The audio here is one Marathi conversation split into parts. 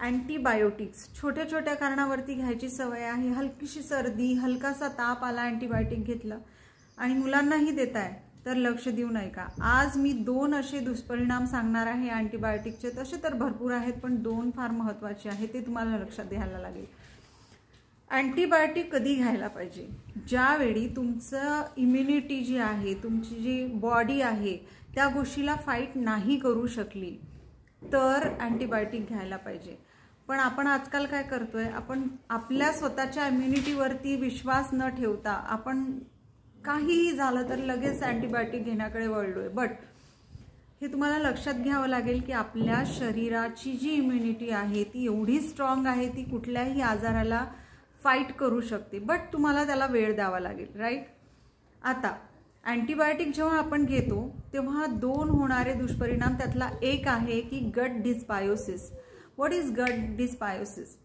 अँटीबायोटिक्स छोट्या छोट्या कारणावरती घ्यायची सवय आहे. हलकीशी सर्दी, हलकासा ताप आला, अँटीबायोटिक घेतलं आणि मुलांनाही देताय तर लक्ष देऊ नये का? आज मी 2 असे दुष्परिणाम सांगणार आहे अँटीबायोटिकचे. तसे तर भरपूर आहेत, पण 2 फार महत्त्वाचे आहेत, ते तुम्हाला लक्षात द्यायला लागेल. अँटीबायोटिक कधी घ्यायला पाहिजे? ज्यावेळी तुमचं इम्युनिटी जी आहे, तुमची जी बॉडी आहे, त्या गोष्टीला फाईट नाही करू शकली तर अँटीबायोटिक घ्यायला पाहिजे. पण आपण आजकाल काय करतोय, आपण आपल्या स्वतःच्या इम्युनिटीवरती विश्वास न ठेवता आपण काहीही झालं तर लगेच अँटीबायोटिक घेण्याकडे वळलोय. बट हे तुम्हाला लक्षात घ्यावं लागेल की आपल्या शरीराची जी इम्युनिटी आहे ती एवढी स्ट्रॉंग आहे, ती कुठल्याही आजाराला फाईट करू शकते. बट तुम्हाला त्याला वेळ द्यावा लागेल, राईट? आता अँटीबायोटिक जेव्हा आपण घेतो तेव्हा 2 होणारे दुष्परिणाम, त्यातला एक आहे की गट डिस्बायोसिस. व्हॉट इज गट डिस्बायोसिस?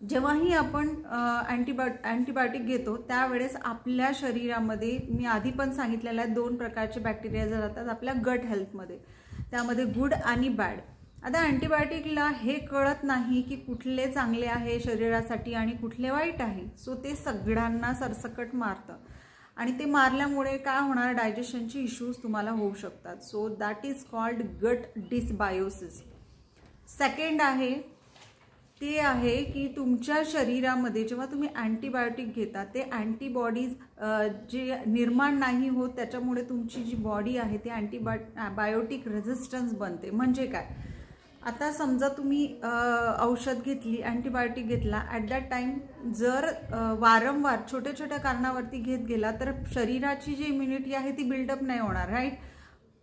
जेव्हाही आपण अँटीबायोटिक घेतो त्यावेळेस आपल्या शरीरामध्ये, मी आधी पण सांगितलेलं आहे, 2 प्रकारचे बॅक्टेरिया जातात आपल्या गट हेल्थमध्ये, त्यामध्ये गुड आणि बॅड. आता अँटीबायोटिकला हे कळत नाही की कुठले चांगले आहे शरीरासाठी आणि कुठले वाईट आहे. सो ते सगळ्यांना सरसकट मारतं आणि ते मारल्यामुळे काय होणार, डायजेशनचे इश्यूज तुम्हाला होऊ शकतात. सो दॅट इज कॉल्ड गट डिस्बायोसिस. सेकंड आहे ते आहे की तुमच्या शरीरामध्ये जेव्हा तुम्ही अँटीबायोटिक घेता ते अँटीबॉडीज जे निर्माण नाही होत, त्याच्यामुळे तुमची जी बॉडी आहे ती अँटीबायोटिक रेझिस्टन्स बनते. म्हणजे काय, आता समजा तुम्ही औषध घेतली, अँटीबायोटिक घेतला, ॲट दॅट टाईम जर वारंवार छोट्या छोट्या कारणावरती घेत गेला तर शरीराची जी इम्युनिटी आहे ती बिल्डअप नाही होणार, राईट?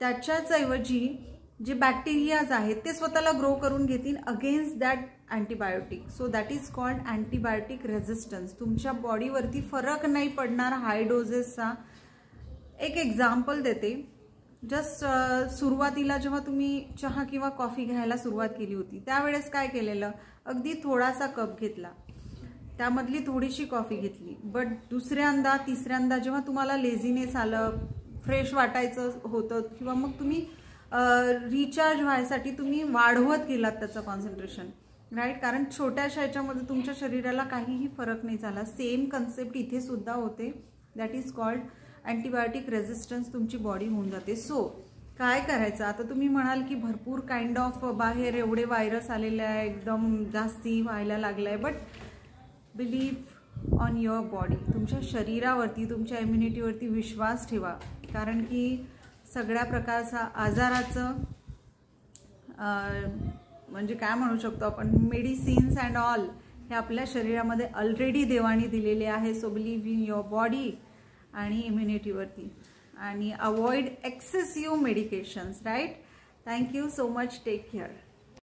त्याच्याच ऐवजी जे बॅक्टेरियाज आहेत ते स्वतःला ग्रो करून घेतील against that antibiotic. So that is called antibiotic resistance. तुमच्या बॉडीवरती फरक नाही पडणार हाय डोजेसचा. एक एक्झाम्पल देते. जस्ट सुरुवातीला जेव्हा तुम्ही चहा किंवा कॉफी घ्यायला सुरुवात केली होती त्यावेळेस काय केलेलं, अगदी थोडासा कप घेतला, त्यामधली थोडीशी कॉफी घेतली. बट दुसऱ्यांदा तिसऱ्यांदा जेव्हा तुम्हाला लेझीनेस आलं, फ्रेश वाटायचं होतं, किंवा मग तुम्ही रिचार्ज व्हायसाठी तुम्ही वाढवत गेलात त्याचं कॉन्सन्ट्रेशन, राईट? कारण छोट्याशा ह्याच्यामध्ये तुमच्या शरीराला काहीही फरक नाही झाला. सेम कन्सेप्ट इथे सुद्धा होते. That is called antibiotic resistance. तुमची बॉडी होऊन जाते. सो काय करायचं, आता तुम्ही म्हणाल की भरपूर काइंड ऑफ बाहेर एवढे व्हायरस आलेले आहे, एकदम जास्ती व्हायला लागलं आहे. But believe on your body. तुमच्या शरीरावरती, तुमच्या इम्युनिटीवरती विश्वास ठेवा. कारण की सगळ्या प्रकारचा आजाराचं म्हणजे काय म्हणू शकतो आपण, मेडिसिन्स अँड ऑल हे आपल्या शरीरामध्ये ऑलरेडी देवाने दिलेले आहे. So believe in your body आणि इम्युनिटीवरती, आणि avoid excessive medications, right? Thank you so much. Take care.